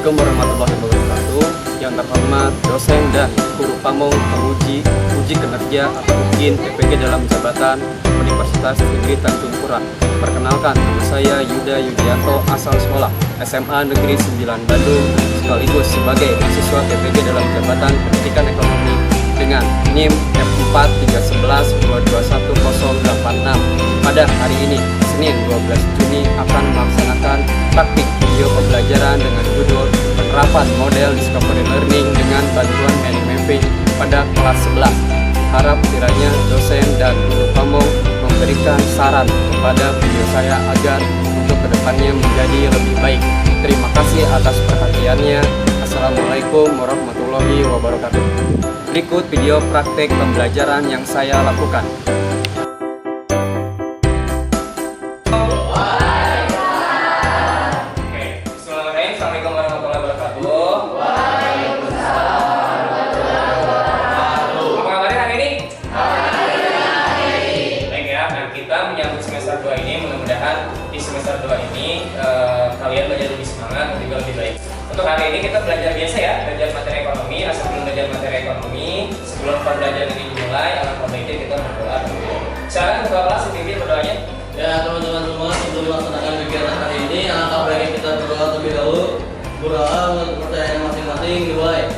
Assalamualaikum warahmatullahi wabarakatuh. Yang terhormat dosen dan guru pamong penguji uji kinerja atau UKIN PPG dalam jabatan Universitas Negeri Tanjung Pura. Perkenalkan, nama saya Yuda Yudianto, asal sekolah SMA Negeri 9 Bandung, sekaligus sebagai mahasiswa PPG dalam jabatan Pendidikan Ekonomi dengan NIM F431122186. Pada hari ini, Senin 12 Juni akan melaksanakan praktik video pembelajaran dengan judul Penerapan Model Discovery Learning dengan bantuan Manic Mapping pada kelas 11. Harap kiranya dosen dan guru pamong memberikan saran kepada video saya agar untuk kedepannya menjadi lebih baik. Terima kasih atas perhatiannya. Assalamualaikum warahmatullahi wabarakatuh. Berikut video praktek pembelajaran yang saya lakukan. Assalamualaikum warahmatullahi wabarakatuh. Waalaikumsalam warahmatullahi wabarakatuh. Apa kabarnya hari ini? Baik ya, nah kita menyambut semester 2 ini, mudah-mudahan di semester 2 ini kalian belajar lebih semangat dan juga lebih baik. Untuk hari ini kita belajar biasa ya, belajar materi ekonomi. Sebelum belajar materi ekonomi, sebelum pembelajaran ini dimulai, alangkah baiknya kita berdoa dulu. Silakan ketua kelas dipimpin berdoanya. Ya teman-teman semua, sebelum melaksanakan kegiatan hari ini, alangkah baiknya kita berdoa terlebih dahulu. Berdoa untuk kepercayaan masing-masing dimulai.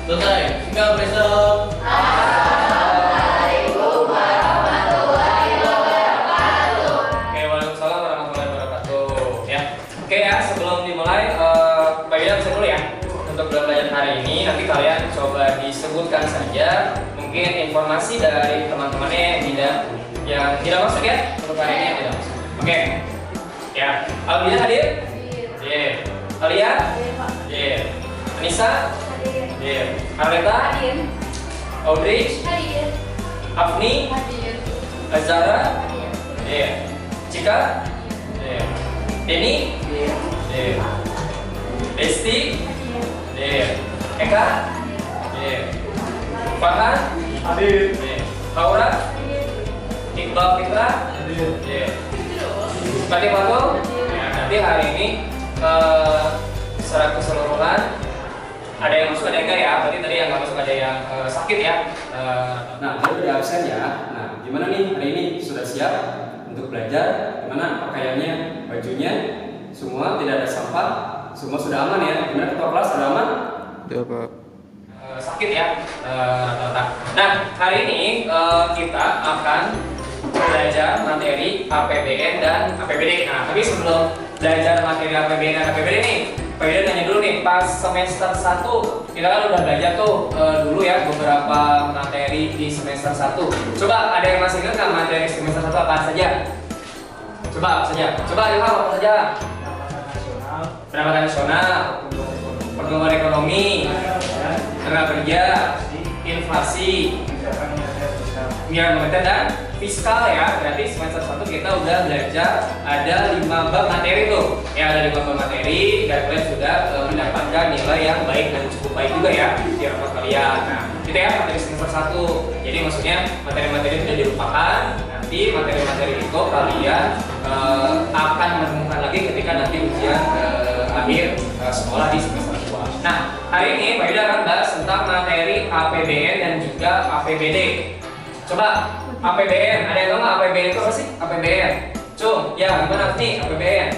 Selesai. Singkat besok. Assalamualaikum warahmatullahi wabarakatuh. Oke, waalaikumsalam warahmatullahi wabarakatuh. Ya, oke ya, sebelum dimulai, Pak Yuda bisa dulu ya. Untuk belajar hari ini, nanti kalian coba disebutkan saja mungkin informasi dari teman-temannya yang tidak masuk ya. Untuk hari ini yang tidak masuk. Oke. Ya, Albina hadir? Hadir. Alia? Hadir. Anissa? Hadir. Arleta? Hadir. Audrey? Hadir. Afni? Hadir. Azara? Hadir. Hadir. Cika? Hadir. Denny? Hadir. Desti? Hadir. Eka? Hadir. Farhan? Hadir. Hadir. Laura? Iqbal Fitra? Hadir. Tadi Fatul? Ya, nanti hari ini secara keseluruhan ada yang masuk, ada yang enggak ya. Berarti tadi yang nggak masuk ada yang sakit ya. Nah, lalu udah absen ya. Nah, gimana nih hari ini, sudah siap untuk belajar? Gimana pakaiannya, bajunya? Semua tidak ada sampah, semua sudah aman ya. Gimana ketua kelas, sudah aman? Ya Pak. Sakit ya rata-rata. Nah, hari ini kita akan belajar materi APBN dan APBD. Nah, tapi sebelum belajar materi APBN dan APBD nih, Pak Yuda nanya dulu nih, pas semester 1 kita kan udah belajar tuh dulu ya beberapa materi di semester 1. Coba ada yang masih ingat nggak materi semester 1 apa saja? Coba apa saja? Coba Ilham apa saja? Pendapatan nasional, pertumbuhan ekonomi, tenaga kerja, inflasi, nilai moneter dan fiskal ya. Berarti semester 1 kita udah belajar ada 5 bab materi tuh. Ya, ada 5 bab materi dan kalian sudah mendapatkan nilai yang baik dan cukup baik juga ya di rapor kalian. Nah, itu ya materi semester 1. Jadi maksudnya materi-materi itu sudah dilupakan. Nanti materi-materi itu kalian akan menemukan lagi ketika nanti ujian akhir sekolah di semester 2. Nah, hari ini Pak Yuda akan bahas tentang materi APBN dan juga APBD. Coba APBN, ada yang tahu nggak APBN itu apa sih? APBN, Cung, ya gimana nih APBN?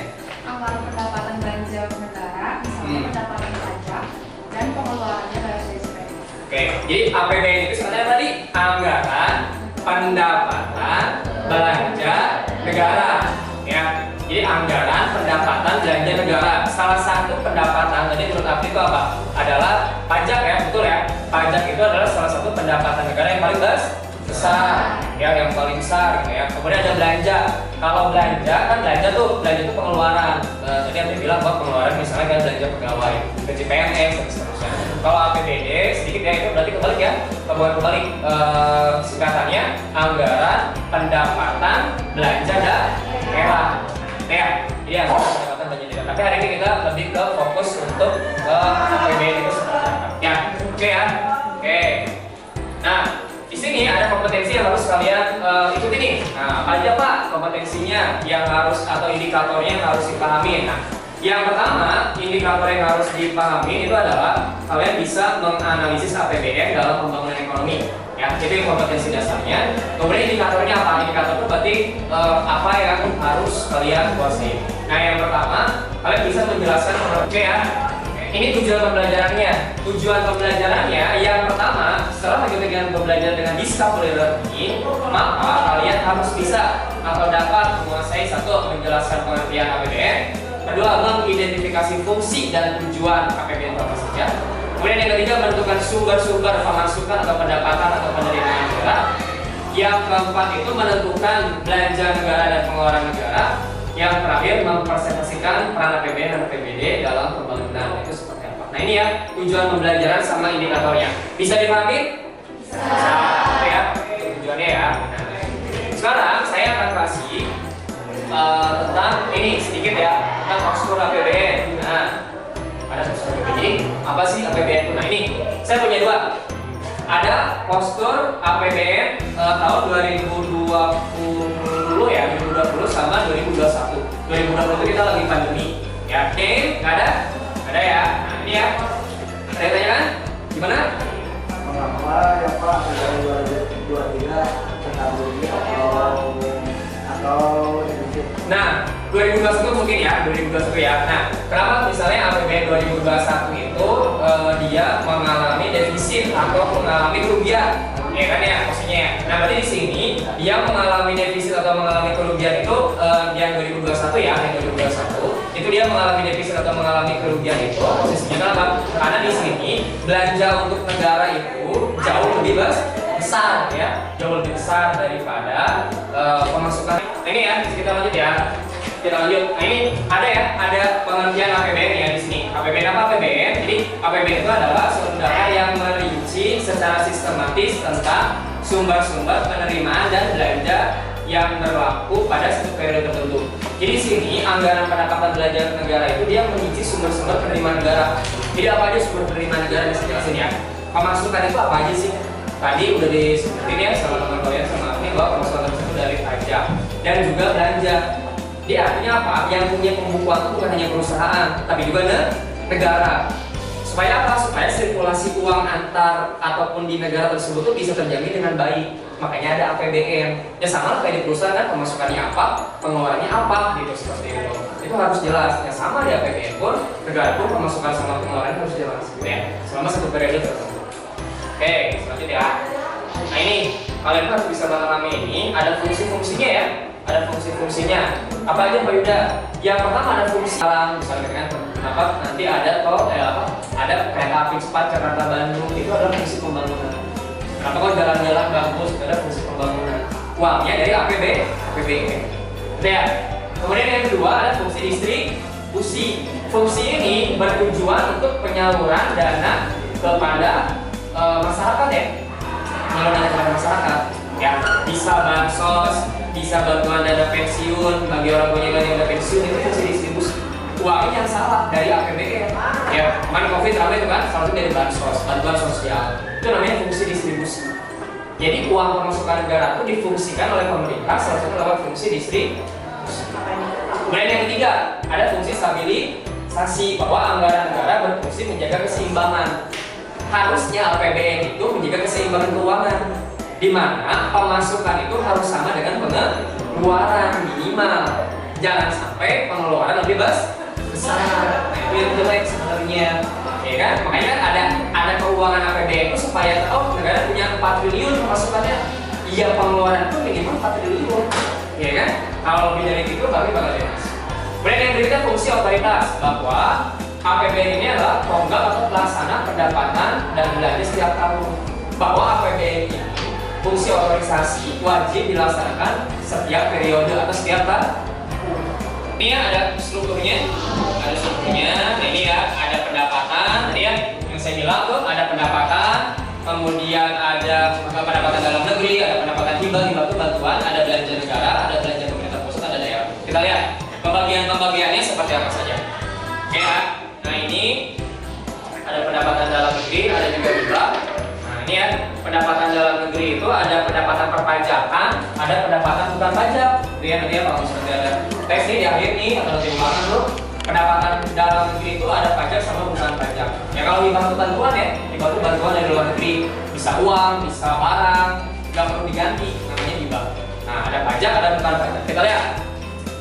Anggaran pendapatan belanja negara, misalnya pendapatan pajak dan pengeluarannya dari SPP. Oke, jadi APBN itu sebenarnya tadi anggaran pendapatan belanja negara, ya. Jadi anggaran pendapatan belanja negara. Salah satu pendapatan tadi menurut Afni itu apa? Adalah pajak ya, betul ya? Pajak itu adalah salah satu pendapatan negara yang paling besar, ya, yang paling besar gitu ya. Kemudian ada belanja. Kalau belanja kan belanja tuh pengeluaran. Tadi Afni bilang bahwa pengeluaran misalnya kayak belanja pegawai, gaji PNS dan seterusnya. Kalau APBD sedikit ya, itu berarti kebalik ya, bukan kebalik. Singkatannya anggaran pendapatan belanja daerah. Ya, iya, pendapatan belanja daerah. Tapi hari ini kita lebih ke fokus untuk APBD itu seperti apa. Ya, oke ya. Oke. Nah, di sini ada kompetensi yang harus kalian ikuti nih. Nah, Apa aja Pak kompetensinya yang harus atau indikatornya yang harus dipahami? Nah, yang pertama indikator yang harus dipahami itu adalah kalian bisa menganalisis APBN dalam pembangunan ekonomi. Ya, itu yang kompetensi dasarnya. Kemudian indikatornya apa? Indikator itu berarti apa yang harus kalian kuasai. Nah, yang pertama kalian bisa menjelaskan oke ya. Ini tujuan pembelajarannya. Tujuan pembelajarannya yang pertama, setelah mengikuti pembelajaran dengan discovery learning, maka kalian harus bisa atau dapat menguasai satu, menjelaskan pengertian APBN, kedua, mengidentifikasi fungsi dan tujuan APBN apa saja. Kemudian yang ketiga, menentukan sumber-sumber pemasukan atau pendapatan atau penerimaan negara. Yang keempat itu menentukan belanja negara dan pengeluaran negara. Yang terakhir, mempresentasikan peran APBN dan APBD dalam pembangunan itu seperti apa. Nah ini ya tujuan pembelajaran sama indikatornya. Bisa dipahami? Bisa. Ya, tujuannya ya. Nah, sekarang saya akan kasih tentang ini sedikit ya tentang postur APBN. Nah, ada postur APBN. Jadi apa sih APBN itu? Nah ini saya punya dua. Ada postur APBN tahun 2020 ya, 2020 sama 2021. 2020 itu kita lagi pandemi. Ya, oke, nggak ada? Ada ya. Nah ini ya. Saya tanyakan, gimana? Mengapa ya Pak dari 2023 teknologi atau Nah, 2021 mungkin ya, 2021 ya. Nah, kenapa misalnya APBN 2021 itu dia mengalami defisit atau mengalami kerugian? Ya kan ya, maksudnya ya. Nah, berarti di sini dia mengalami defisit atau mengalami kerugian itu yang 2021 ya, yang 2021 itu dia mengalami defisit atau mengalami kerugian itu posisinya kenapa? Karena di sini belanja untuk negara itu jauh lebih besar ya, jauh lebih besar daripada pemasukan. Ini ya, kita lanjut ya. Kita lanjut. Nah ini ada ya, ada pengertian APBN ya di sini. APBN apa APBN? Jadi APBN itu adalah suatu data yang merinci secara sistematis tentang sumber-sumber penerimaan dan belanja yang berlaku pada satu periode tertentu. Jadi di sini anggaran pendapatan belanja negara itu dia merinci sumber-sumber penerimaan negara. Jadi apa aja sumber penerimaan negara di sini ya? Pemasukan itu apa aja sih? Tadi udah disebutin ya sama teman kalian sama ini bahwa pemasukan tersebut dari pajak dan juga belanja. Dia artinya apa? Yang punya pembukuan itu bukan hanya perusahaan, tapi juga negara. Supaya apa? Supaya sirkulasi uang antar ataupun di negara tersebut itu bisa terjamin dengan baik. Makanya ada APBN. Ya sama lah kayak di perusahaan kan, pemasukannya apa, pengeluarannya apa, gitu seperti itu. Itu harus jelas. Ya sama di APBN pun, negara pun pemasukan sama pengeluaran harus jelas, gitu ya. Selama satu periode tertentu. Oke, selanjutnya. Nah ini kalian harus bisa memahami ini. Ada fungsi-fungsinya ya. Ada fungsi-fungsinya. Apa aja Pak Yuda? Yang pertama ada fungsi alam, misalnya kan kenapa nanti ada tol ada kereta api cepat Jakarta Bandung, itu adalah fungsi pembangunan. Kenapa kok jalan-jalan bagus? Itu ada fungsi pembangunan. Uangnya dari APBN. Ya. Kemudian yang kedua ada fungsi distribusi. Fungsi ini bertujuan untuk penyaluran dana kepada masyarakat ya. Penyaluran dana kepada masyarakat. Ya, bisa bansos, bisa bantuan dana pensiun bagi orang tuanya yang ada pensiun, itu fungsi distribusi. Uangnya yang salah dari APBN. Ya, kemarin COVID ramai itu kan, salah satu dari bansos, bantuan sosial. Itu namanya fungsi distribusi. Jadi uang pemasukan negara itu difungsikan oleh pemerintah, salah satu lewat fungsi distribusi. Kemudian yang ketiga, ada fungsi stabilisasi, bahwa anggaran negara berfungsi menjaga keseimbangan. Harusnya APBN itu menjaga keseimbangan keuangan, di mana pemasukan itu harus sama dengan pengeluaran minimal. Jangan sampai pengeluaran lebih besar. Nah, itu yang jelek sebenarnya, ya kan? Makanya ada keuangan APBN itu supaya negara punya 4 triliun pemasukannya, iya pengeluaran itu minimal 4 triliun, ya kan? Kalau lebih dari itu bakal bebas. Kemudian yang berikutnya fungsi otoritas, bahwa APBN ini adalah tonggak atau pelaksana pendapatan dan belanja setiap tahun. Bahwa APBN ini fungsi otorisasi wajib dilaksanakan setiap periode atau setiap tahun. Ini ya ada strukturnya, Nah ini ya ada pendapatan, tadi ya yang saya bilang tuh ada pendapatan, kemudian ada pendapatan dalam negeri, ada pendapatan hibah itu bantuan, ada belanja negara, ada belanja pemerintah pusat, ada daerah. Kita lihat pembagiannya seperti apa saja. Oke ya, nah ini ada pendapatan dalam negeri, ada juga hibah. Nah ini ya pendapatan dalam negeri itu ada pendapatan perpajakan, ada pendapatan bukan pajak. Lihat nanti ya kalau misalnya ada tes nih di akhir nih atau nanti ulangan tuh, pendapatan dalam negeri itu ada pajak sama bukan pajak. Ya kalau hibah itu bantuan ya, hibah itu bantuan dari luar negeri, bisa uang, bisa barang, nggak perlu diganti, namanya hibah. Nah ada pajak, ada bukan pajak. Kita lihat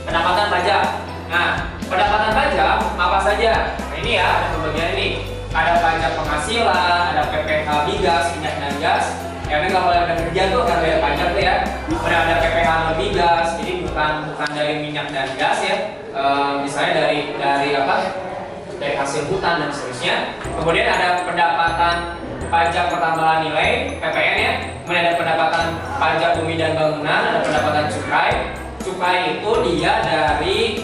pendapatan pajak. Nah pendapatan pajak apa saja? Nah ini ya ada pembagian ini. Ada pajak penghasilan, ada PPh migas, minyak dan gas. Ya kan kalau ada kerja tuh akan bayar pajak tuh ya. Udah ada PPh migas, jadi bukan dari minyak dan gas ya. Misalnya dari apa? Dari hasil hutan dan seterusnya. Kemudian ada pendapatan pajak pertambahan nilai (PPN) ya. Kemudian ada pendapatan pajak bumi dan bangunan, ada pendapatan cukai. Cukai itu dia dari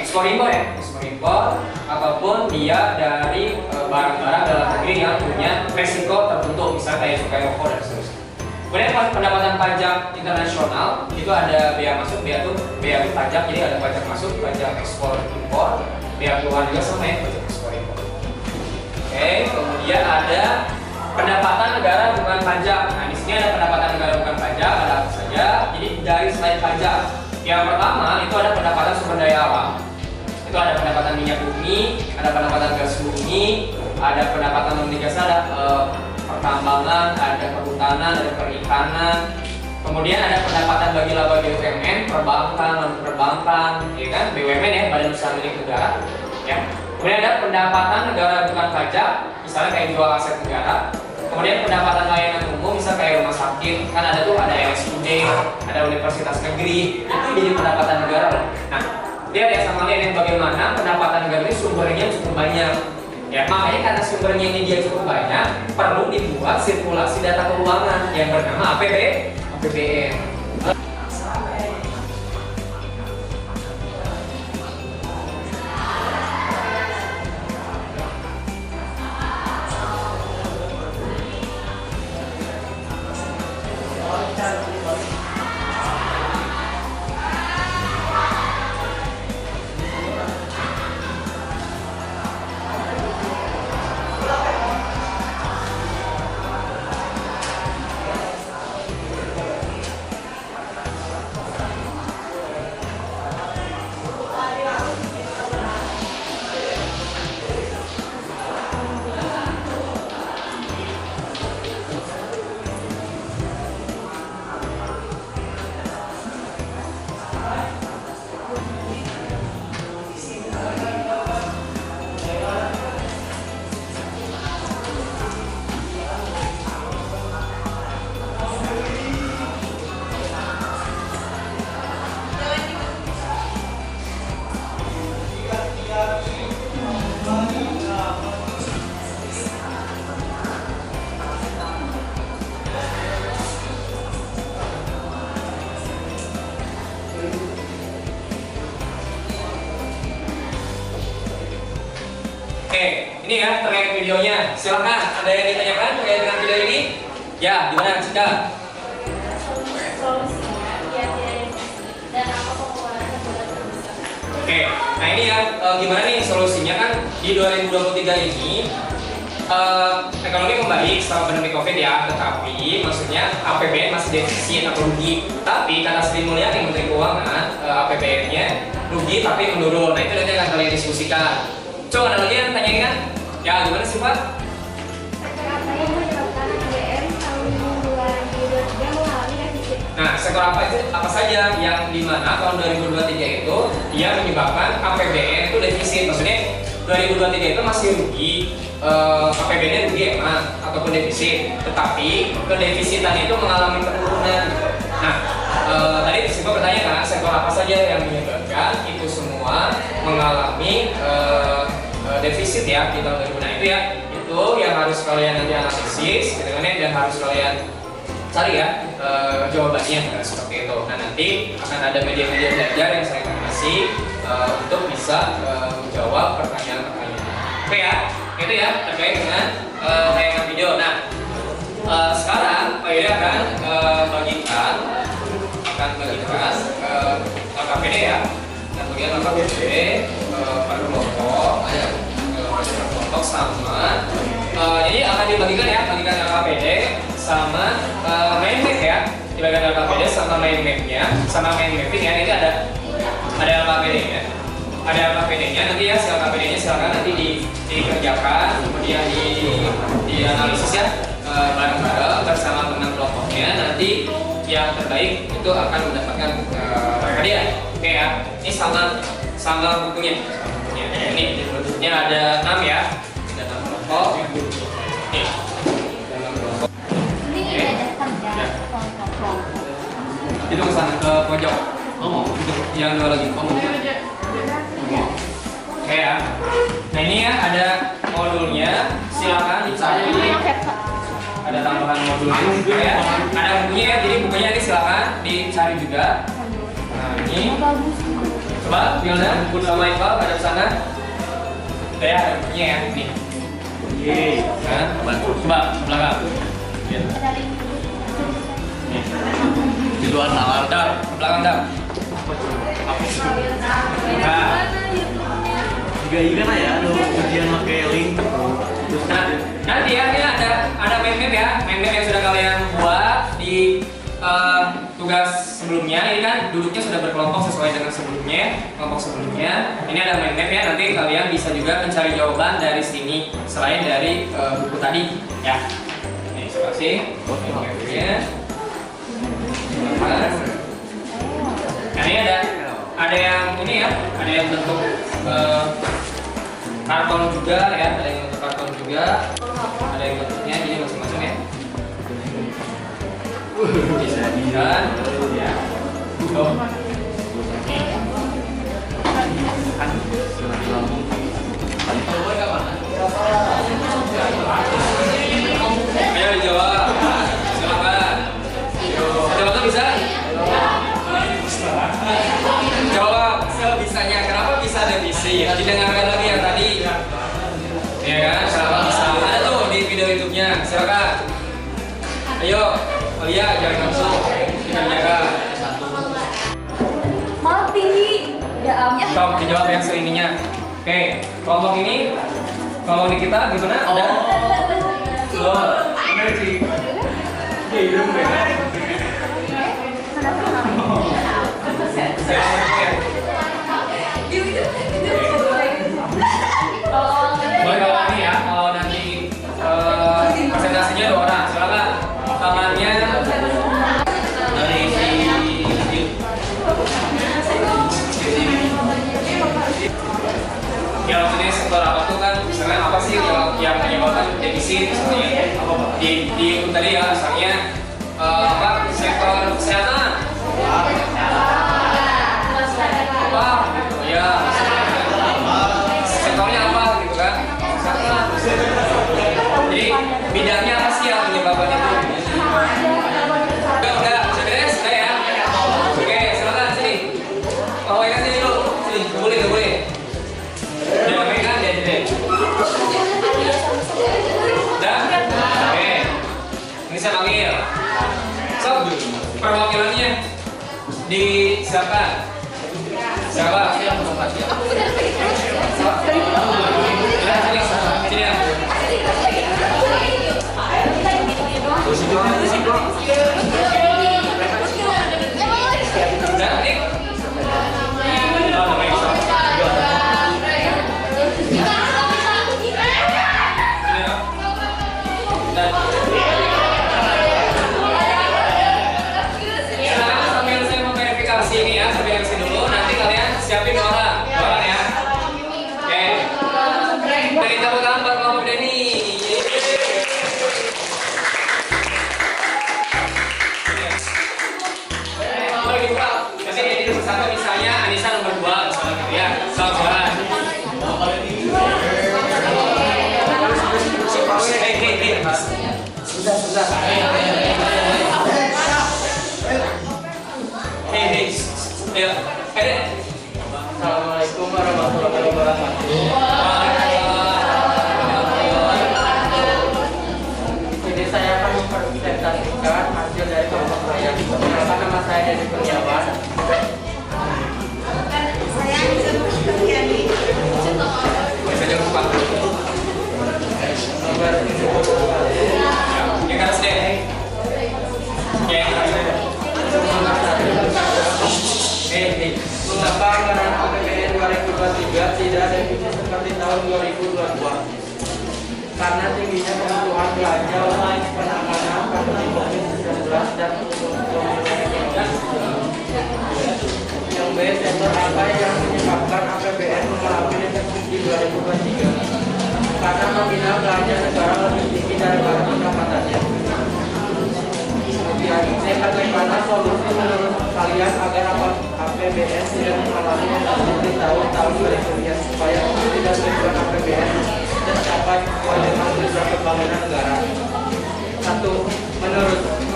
ekspor impor ya, ekspor impor ataupun dia dari barang-barang dalam negeri yang punya resiko tertentu, misalnya kayak cukai rokok dan seterusnya. Kemudian pendapatan pajak internasional itu ada bea masuk, bea itu pajak, jadi ada pajak masuk, pajak ekspor impor, bea keluar juga sama ya, pajak ekspor impor. Oke, kemudian ada pendapatan negara bukan pajak. Nah di sini ada pendapatan negara bukan pajak, ada apa saja? Jadi dari selain pajak, yang pertama itu ada pendapatan sumber daya alam. Itu ada pendapatan minyak bumi, ada pendapatan gas bumi, ada pendapatan non-migas, ada pertambangan, ada perhutanan, ada perikanan. Kemudian ada pendapatan bagi laba BUMN, perbankan, non perbankan, ya kan, BUMN ya, Badan Usaha Milik Negara. Ya. Kemudian ada pendapatan negara bukan pajak, misalnya kayak jual aset negara. Kemudian pendapatan layanan umum, misalnya kayak rumah sakit, kan ada tuh ada RSUD, ada universitas negeri, itu jadi pendapatan negara loh. Nah, lihat ya sama lihat yang bagaimana pendapatan negara ini sumbernya cukup banyak. Ya, makanya karena sumbernya ini dia cukup banyak, perlu dibuat sirkulasi data keuangan yang bernama APBN. Oke, ini ya terkait videonya. Silakan, ada yang ditanyakan terkait dengan video ini? Ya, gimana Cika? Solusinya biar tidak defisit dan apa pengeluarannya buat terbesar. Oke, nah ini ya gimana nih solusinya kan di 2023 ini ekonomi membaik setelah pandemi Covid ya, tetapi maksudnya APBN masih defisit atau rugi. Tapi kata Sri Mulyani Menteri Keuangan, APBN-nya rugi tapi menurun. Nah itu nanti akan kalian diskusikan. Coba ada lagi yang tanyain kan? Ya gimana sih Pak? Apa yang menyebabkan APBN tahun 2023 mengalami defisit? Nah, sektor apa saja yang dimana tahun 2023 itu dia menyebabkan APBN itu defisit. Maksudnya 2023 itu masih rugi, APBN-nya rugi emang ataupun defisit, tetapi kedefisitan itu mengalami penurunan. Nah, tadi Siva bertanya kan, sektor apa saja yang menyebabkan itu semua mengalami defisit ya di tahun 2000. Nah itu ya, itu yang harus kalian nanti analisis gitu kan ya, dan harus kalian cari ya jawabannya seperti itu. Nah nanti akan ada media-media belajar yang saya akan kasih untuk bisa menjawab pertanyaan-pertanyaan. Oke ya, itu ya terkait dengan tayangan video. Nah sekarang Pak Yuda akan bagikan LKPD ya, dan bagian LKPD per kelompok sama jadi akan dibagikan ya, bagikan LKPD sama main map ya. Di bagian LKPD sama main mapnya, sama main mapping ya. Ini ada LKPD-nya. Ada LKPD-nya, nanti ya si LKPD-nya silakan nanti dikerjakan, kemudian dianalisis ya bareng-bareng bersama teman kelompoknya. Nanti yang terbaik itu akan mendapatkan hadiah. Oke ya, ini sama bukunya. Ini bentuknya ada 6 ya, ada 6 kelompok. Nih, Ini ada tanda kelompok. itu kesana ke pojok. Yang dua lagi. Oke ya. Nah ini ya ada modulnya, silakan dicari. Ada tambahan modulnya juga ya. Ada bukunya ya, jadi bukunya ini silakan dicari juga. Nah ini. Coba Wilda, sama Iqbal ada di sana. Oke ya, ada bukunya ya. Nih. Nah, coba ke belakang. Di luar nalar. Dar, ke belakang dar. Nah, Juga kan ya, ada ujian pakai link. nah, nanti ya ini ada main map ya, main map yang sudah kalian buat di tugas sebelumnya. Ini kan duduknya sudah berkelompok sesuai dengan kelompok sebelumnya. Ini ada main map ya, nanti kalian bisa juga mencari jawaban dari sini selain dari buku tadi ya. Ini terima kasih. Nah ini ada yang ini ya, ada yang bentuk karton juga ya, ada yang bentuk karton juga, ada yang bentuknya jadi masing-masing ya. Bisa dilihat ya. Ayo dijawab, silakan. Jawab bisa? Jawab sebisanya. Kenapa bisa ada visi? Didengarkan lagi yang tadi. Ya kan? Kenapa bisa? Ada tuh di video YouTube-nya. Silakan. Ayo, Alia jangan langsung dikerjakan. Mati. Ya ampun. Stop, dijawab yang seininya. Oke, kelompok ini kita gimana? Ada? Energi. Hidung deh. Boleh kalau ini ya, kalau nanti presentasinya 2 orang, silakan tangannya dari si ya maksudnya sektor apa tuh kan, misalnya apa sih yang menyebabkan defisit misalnya di tadi ya, misalnya apa sektor kesehatan apa ya sektornya apa gitu kan, jadi bidangnya apa sih yang menyebabkan itu. Udah beres sudah ya. Oke silakan sini, mau ikan sini dulu, sini boleh udah main kan jadi udah. Oke ini saya panggil so perwakilannya disiapkan. Siapa? Sini ya. Udah, Nik. Oh, namanya bisa. Sini ya. Dan silakan sambil saya memverifikasi ini ya, sambil yang sini dulu. Nanti kalian siapin orang ya. Oke. Beri tepuk tangan buat kelompok Denny. Nanti jadi nomor 1 misalnya Anissa nomor 2 misalnya gitu ya. Salam. Hei. Sudah. Hei. Ayo. Assalamualaikum warahmatullahi wabarakatuh. Jadi saya akan mempresentasikan hasil dari kelompok saya. Perkenalkan, nama saya Dedi Kurniawan. Saya jangan lupa. Nomor 7. 2022. Karena tingginya kebutuhan belanja penanganan pandemi COVID-19 dan yang B, sektor apa yang menyebabkan APBN mengalami defisit di 2023? Karena nominal belanja negara lebih tinggi daripada pendapatannya. Kemudian C, bagaimana solusi menurut kalian agar APBN tidak mengalami defisit di tahun-tahun berikutnya supaya tidak tujuan APBN tercapai sesuai dengan tujuan pembangunan negara? 1.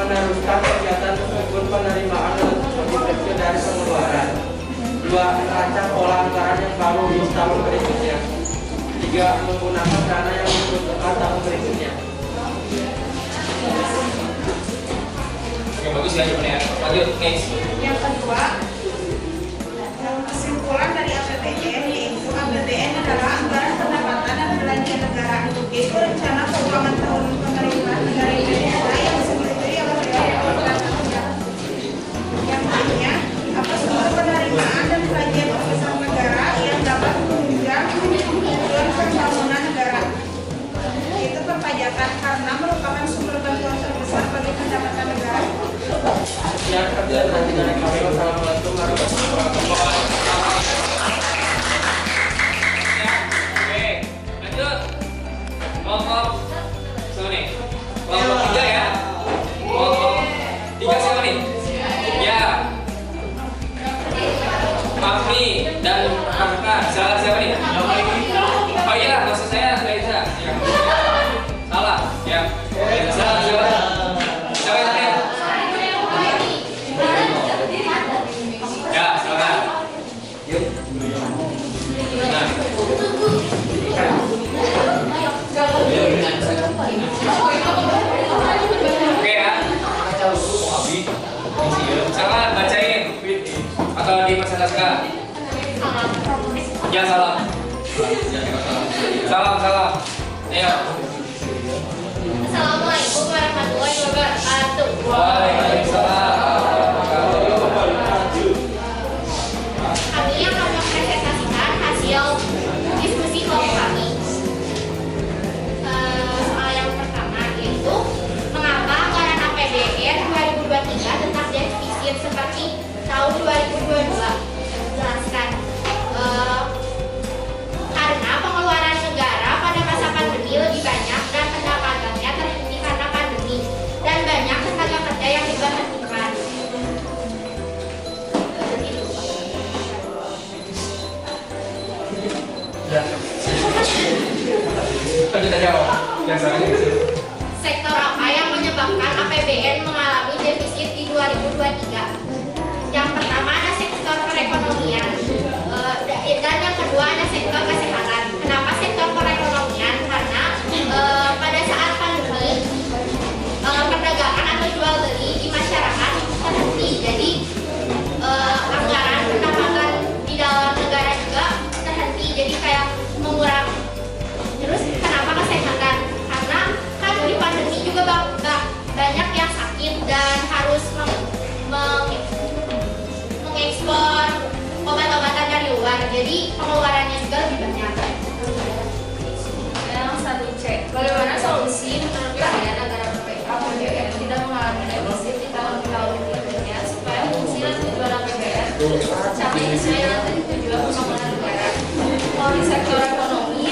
Meneruskan kegiatan meskipun penerimaan lebih kecil dari pengeluaran. 2. Merancang pola anggaran yang baru di tahun berikutnya. 3. Menggunakan dana yang dibutuhkan tahun berikutnya. Oke, bagus ya jawabannya. Lanjut, next. Yang kedua, kesimpulan dari APBN yaitu APBN adalah anggaran pendapatan dan belanja negara, yaitu rencana keuangan tahun penerimaan negara Indonesia yang disetujui oleh Dewan yang artinya apa sumber penerimaan dan belanja terbesar negara yang dapat menunjang tujuan pembangunan negara, yaitu perpajakan karena merupakan sumber bantuan terbesar bagi pendapatan negara. Sekian kerja dari kami. Wassalamualaikum warahmatullahi wabarakatuh. Oke, lanjut. Kelompok siapa nih? Kelompok 3 ya. Kelompok 3 siapa nih? Ya. Fahmi dan Hamka. Siapa nih? Oh iya, maksud saya Reza. Ya. Salah. Ya. Salah siapa? Siapa yang tadi? Ya, silakan. Nah. Oke ya. Silakan bacain atau dipresentasikan. Ya, salam. Salam. Ayo. Assalamualaikum warahmatullahi wabarakatuh. Waalaikumsalam. Kami yang akan mempresentasikan hasil diskusi kelompok kami. Soal yang pertama yaitu mengapa anggaran APBN 2023 tetap defisit seperti tahun 2022. Jelaskan. Karena pengeluaran negara pada masa pandemi lebih banyak dan pendapatannya terhenti karena pandemi dan banyak tenaga kerja yang diberhentikan. Lanjut aja, Om. Yang selanjutnya. Sektor apa yang menyebabkan APBN mengalami defisit di 2023? Yang pertama ada sektor perekonomian, dan yang kedua ada sektor kesehatan. Kenapa sektor perekonomian? Karena pada saat pandemi perdagangan atau jual beli di masyarakat terhenti, jadi anggaran pendapatan di dalam negara juga terhenti, jadi kayak mengurang. Terus kenapa kesehatan? Karena kan di pandemi juga banyak yang sakit dan harus mengekspor obat-obatan dari luar, jadi pengeluarannya juga lebih banyak. Yang 1C, bagaimana solusi menurut kalian agar APBN tidak mengalami defisit di tahun-tahun berikutnya supaya fungsi dan tujuan APBN tercapai sesuai dengan tujuan pembangunan negara? Kalau di sektor ekonomi,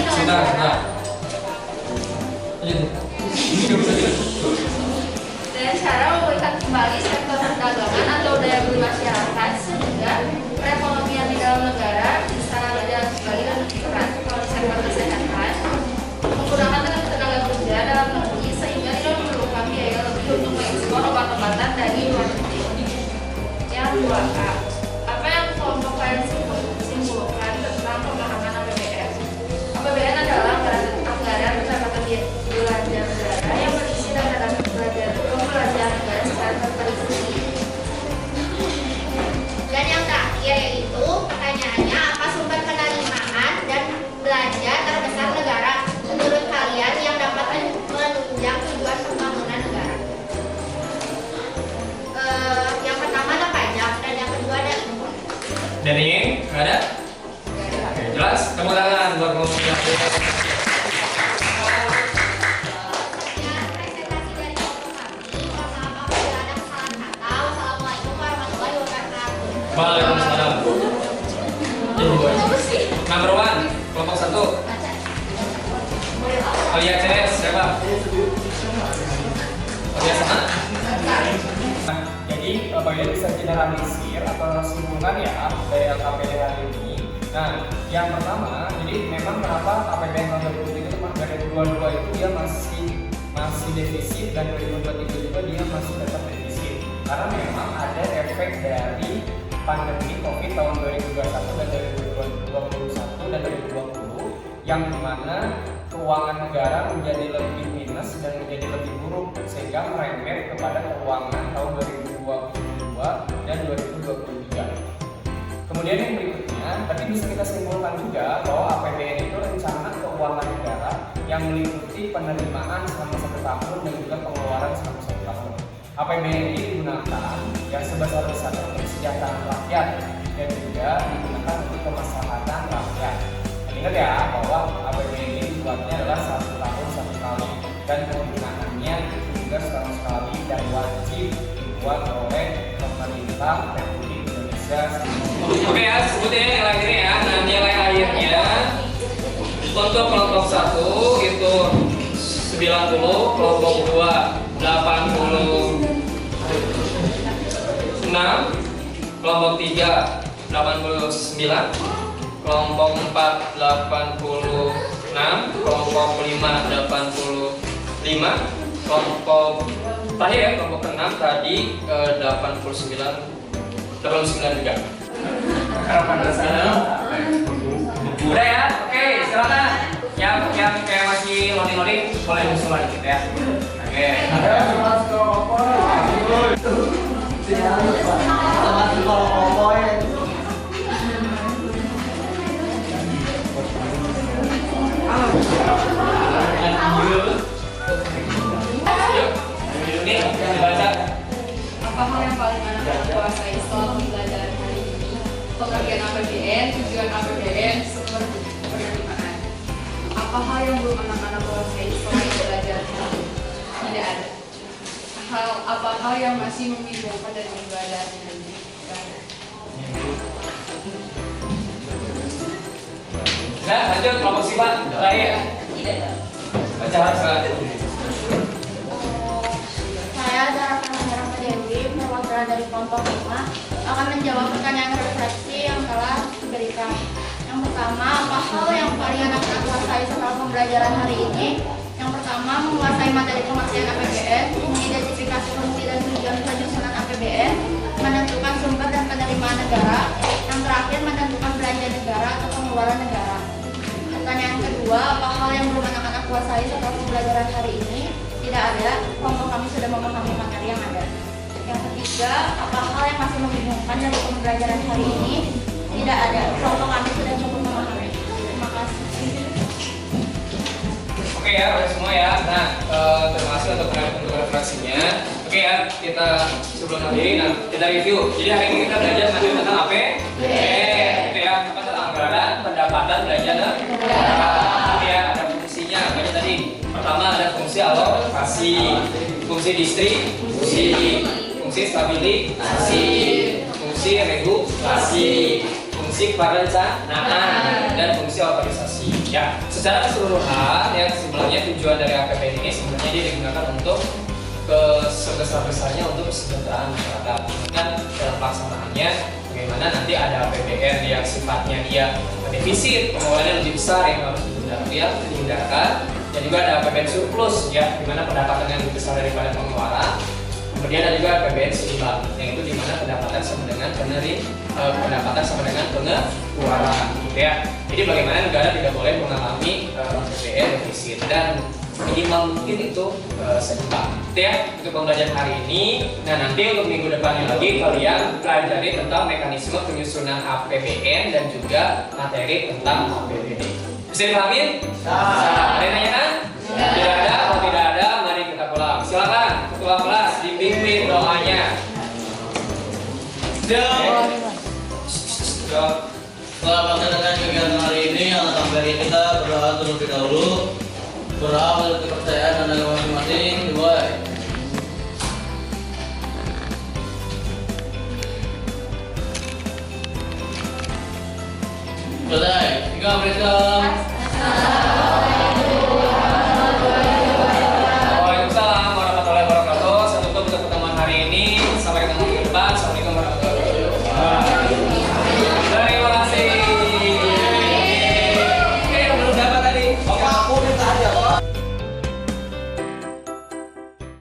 dengan cara memulihkan kembali sektor perdagangan atau daya beli masyarakat sehingga perekonomian di dalam negara bisa berjalan kembali dan berperan. Kalau di sektor kesehatan, menggunakan tenaga kerja dalam negeri sehingga tidak memerlukan biaya lebih untuk mengekspor obat-obatan dari luar negeri. Yang 2A, apa yang kelompok kalian simpulkan tentang pemahaman APBN? APBN adalah anggaran pendapatan belanja negara yang berisi Kalian CS siapa? Kalian sama? Nah, jadi bagaimana bisa generalisir atau simpulkan ya dari LKPD hari ini. Nah, yang pertama, jadi memang kenapa APBN tahun 2022 itu dia masih defisit dan 2023 juga dia masih tetap defisit. Karena memang ada efek dari pandemi COVID tahun 2021 dan 2021 dan 2020 yang dimana keuangan negara menjadi lebih minus dan menjadi lebih buruk sehingga merembet kepada keuangan tahun 2022 dan 2023. Kemudian yang berikutnya, tadi bisa kita simpulkan juga bahwa APBN itu rencana keuangan negara yang meliputi penerimaan selama 1 tahun dan juga pengeluaran selama 1 tahun. APBN ini digunakan yang sebesar-besarnya untuk kesejahteraan rakyat dan juga digunakan untuk kemaslahatan rakyat. Dan ingat ya bahwa APBN ini dibuatnya adalah 1 tahun 1 kali dan penggunaannya itu juga setahun sekali dan wajib dibuat oleh pemerintah Republik Indonesia. Oke ya, sebutin nilai ini ya. Nah, nilai akhirnya untuk kelompok 1 itu 90, kelompok 2 86, kelompok 3 89, kelompok 4 86, kelompok 5 85, kelompok terakhir ya, kelompok 6 tadi 89 juga. Udah ya, oke, silakan. Yang kayak masih loading boleh usulan dikit ya. Oke. Yuk, ini dibaca. Apa hal yang paling anak kuasai selama pembelajaran hari ini? Pengertian APBN, tujuan APBN, sumber penerimaan. Apa hal yang belum anak-anak kuasai selama belajar hari ini? Tidak ada. Apa hal yang masih membingungkan dari pembelajaran hari ini? Nah, lanjut kelompok sifat terakhir. Baca. Saya Zara Dewi, perwakilan dari kelompok 5 akan menjawab pertanyaan refleksi yang telah diberikan. Yang pertama, apa hal yang paling anak-anak kuasai setelah pembelajaran hari ini? Yang pertama, menguasai materi pengertian APBN, mengidentifikasi fungsi dan tujuan penyusunan APBN, menentukan sumber dan penerimaan negara. Yang terakhir, menentukan belanja negara atau pengeluaran negara. Pertanyaan kedua, apa hal yang belum anak-anak kuasai setelah pembelajaran hari ini? Tidak ada, kelompok kami sudah memahami materi yang ada. Yang ketiga, apa hal yang masih membingungkan dari pembelajaran hari ini? Tidak ada, kelompok kami sudah cukup memahami. Terima kasih. Oke ya, udah semua ya. Nah, terima kasih untuk refleksinya. Oke ya, kita sebelum akhiri, nah kita review. Jadi hari ini kita belajar materi tentang APBN, gitu ya. Apa tentang anggaran, pendapatan, belanja negara. Oke ya, ada fungsinya. Banyak tadi. Pertama ada fungsi alokasi, fungsi distribusi, fungsi stabilisasi, fungsi regulasi, fungsi perencanaan, dan fungsi organisasi. Ya, secara keseluruhan ya sebenarnya tujuan dari APBN ini sebenarnya dia digunakan untuk sebesar-besarnya untuk kesejahteraan masyarakat. Dan dalam pelaksanaannya bagaimana nanti ada APBN yang sifatnya dia defisit, pengeluaran lebih besar yang harus dihindarkan, dan juga ada APBN surplus ya, di mana pendapatan yang lebih besar daripada pengeluaran. Kemudian ada juga APBN seimbang, yang itu di mana pendapatan sama dengan pengeluaran, gitu ya. Jadi bagaimana negara tidak boleh mengalami APBN defisit dan minimal mungkin itu seimbang, gitu ya. Untuk pembelajaran hari ini, nah nanti untuk minggu depannya lagi kalian pelajari tentang mekanisme penyusunan APBN dan juga materi tentang APBD. Bisa dipahami? Ada yang nanyakan? Tidak ada? Kalau tidak ada, mari kita pulang. Silakan ketua kelas dipimpin doanya. Setelah melaksanakan kegiatan hari ini, anak APBN kita berdoa terlebih dahulu. Berdoa menurut kepercayaan dan agama masing-masing. Dimulai. Selesai. 3 menit.